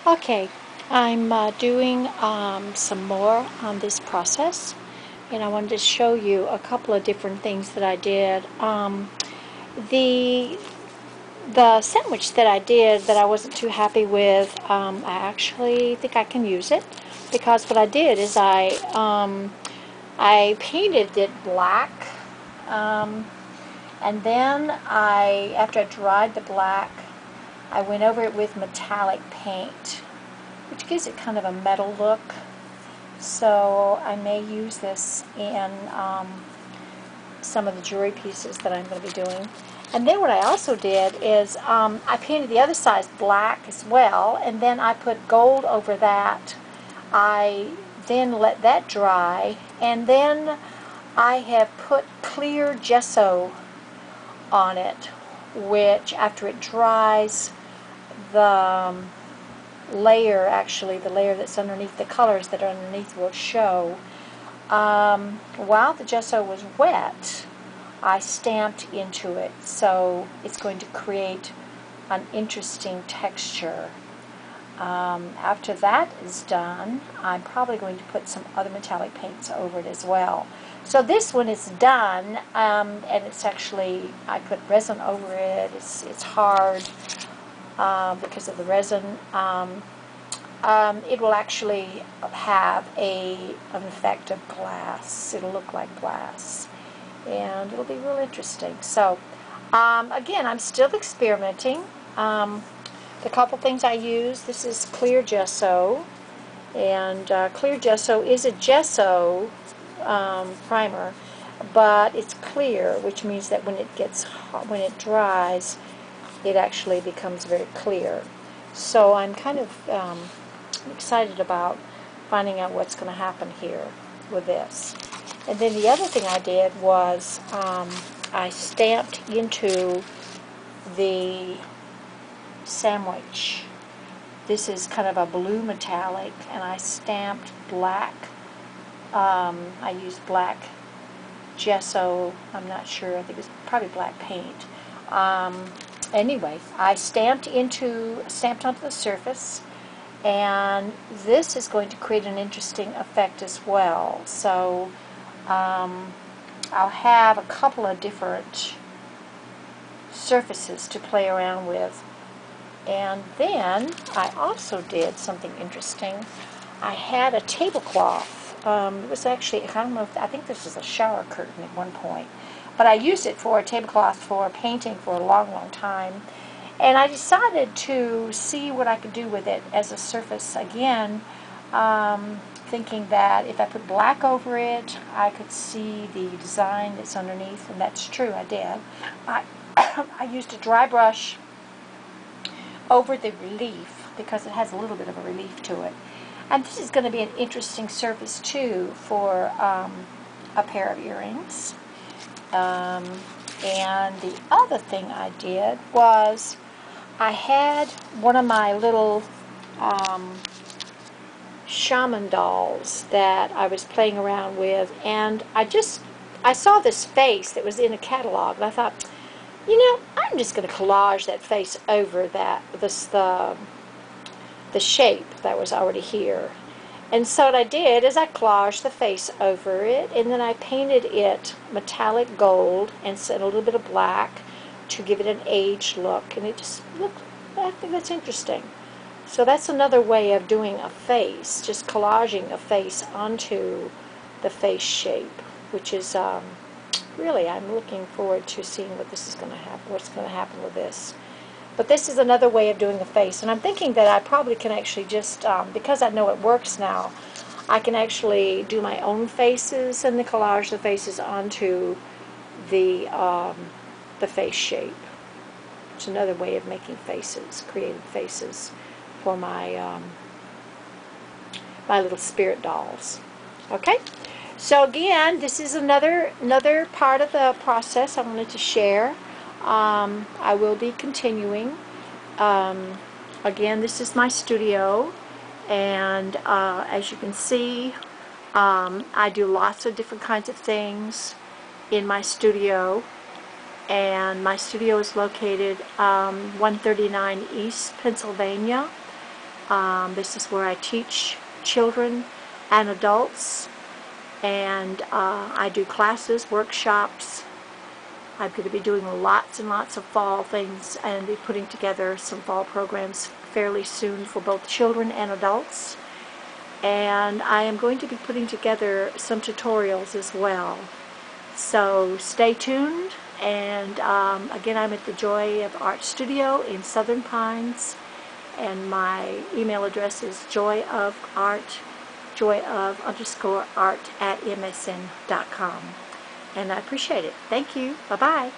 Okay, I'm doing some more on this process, and I wanted to show you a couple of different things that I did. The the sandwich that I did that I wasn't too happy with, I actually think I can use it, because what I did is I painted it black, and then after I dried the black, I went over it with metallic paint, which gives it kind of a metal look. So I may use this in some of the jewelry pieces that I'm going to be doing. And then what I also did is I painted the other side black as well, and then I put gold over that. I then let that dry, and then I have put clear gesso on it, which after it dries, the the layer that's underneath, the colors that are underneath will show. While the gesso was wet, I stamped into it, so it's going to create an interesting texture. After that is done, I'm probably going to put some other metallic paints over it as well. So this one is done, and it's actually, I put resin over it. It's hard because of the resin. It will actually have an effect of glass. It'll look like glass, and it'll be real interesting. So again, I'm still experimenting. The couple things I use, this is clear gesso, and clear gesso is a gesso primer, but it's clear, which means that when it dries, it actually becomes very clear. So I'm kind of excited about finding out what's going to happen here with this. And then the other thing I did was I stamped into the sandwich. This is kind of a blue metallic, and I stamped black. I used black gesso. I'm not sure. I think it's probably black paint. Anyway, I stamped onto the surface, and this is going to create an interesting effect as well. So I'll have a couple of different surfaces to play around with. And then I also did something interesting. I had a tablecloth. It was actually, I think this was a shower curtain at one point, but I used it for a tablecloth for painting for a long, long time. And I decided to see what I could do with it as a surface again, thinking that if I put black over it, I could see the design that's underneath, and that's true, I did. I used a dry brush over the relief because it has a little bit of a relief to it. And this is going to be an interesting surface too for a pair of earrings. And the other thing I did was I had one of my little shaman dolls that I was playing around with, and I saw this face that was in a catalog, and I thought, you know, I'm just going to collage that face over the shape that was already here. And so what I did is I collaged the face over it, and then I painted it metallic gold and a little bit of black to give it an aged look, and it just looked, I think that's interesting. So that's another way of doing a face, just collaging a face onto the face shape, which is really, I'm looking forward to seeing what this is going to happen, what's going to happen with this. But this is another way of doing a face, and I'm thinking that I probably can actually just, because I know it works now, I can actually do my own faces and then collage the faces onto the face shape. It's another way of making faces, creative faces for my my little spirit dolls. Okay, so again, this is another part of the process I wanted to share. I will be continuing. Again, this is my studio, and as you can see, I do lots of different kinds of things in my studio, and my studio is located 139 East Pennsylvania, This is where I teach children and adults, and I do classes, workshops. I'm going to be doing lots and lots of fall things and be putting together some fall programs fairly soon for both children and adults. And I am going to be putting together some tutorials as well. So stay tuned. And again, I'm at the Joy of Art Studio in Southern Pines, and my email address is joyofart_art @msn.com. And I appreciate it. Thank you. Bye-bye.